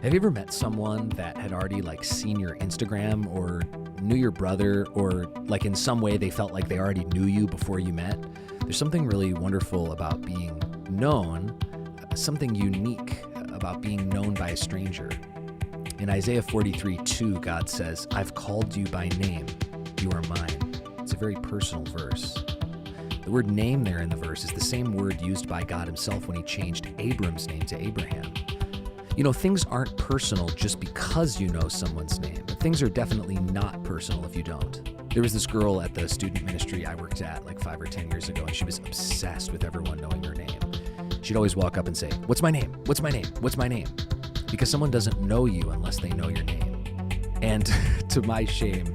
Have you ever met someone that had already seen your Instagram or knew your brother or in some way they felt like they already knew you before you met? There's something really wonderful about being known, something unique about being known by a stranger. In Isaiah 43:2, God says, "I've called you by name, you are mine." It's a very personal verse. The word name there in the verse is the same word used by God himself when he changed Abram's name to Abraham. Things aren't personal just because you know someone's name. Things are definitely not personal if you don't. There was this girl at the student ministry I worked at 5 or 10 years ago, and she was obsessed with everyone knowing her name. She'd always walk up and say, "What's my name? What's my name? What's my name?" Because someone doesn't know you unless they know your name. And to my shame,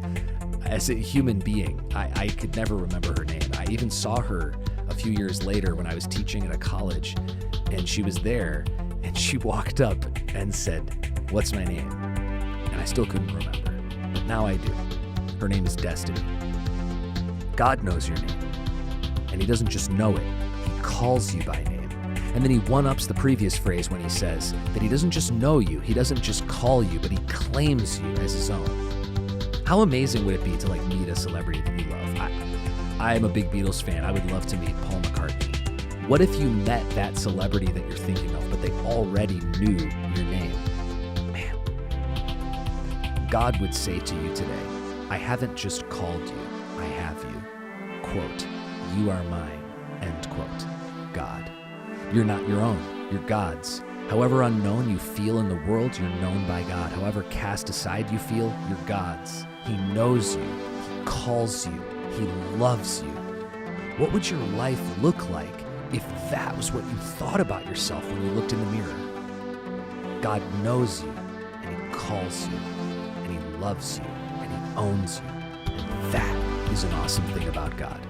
as a human being, I could never remember her name. I even saw her a few years later when I was teaching at a college, and she was there, and she walked up and said, "What's my name?" And I still couldn't remember, but now I do. Her name is Destiny. God knows your name, and he doesn't just know it, he calls you by name. And then he one-ups the previous phrase when he says that he doesn't just know you, he doesn't just call you, but he claims you as his own. How amazing would it be to meet a celebrity that you love? I am a big Beatles fan. I would love to meet Paul McCartney. What if you met that celebrity that you're thinking of, but they already knew your name? Man. God would say to you today, "I haven't just called you, I have you." Quote, "You are mine," end quote. God. You're not your own, you're God's. However unknown you feel in the world, you're known by God. However cast aside you feel, you're God's. He knows you, he calls you, he loves you. What would your life look like if that was what you thought about yourself when you looked in the mirror? God knows you, and he calls you, and he loves you, and he owns you. And that is an awesome thing about God.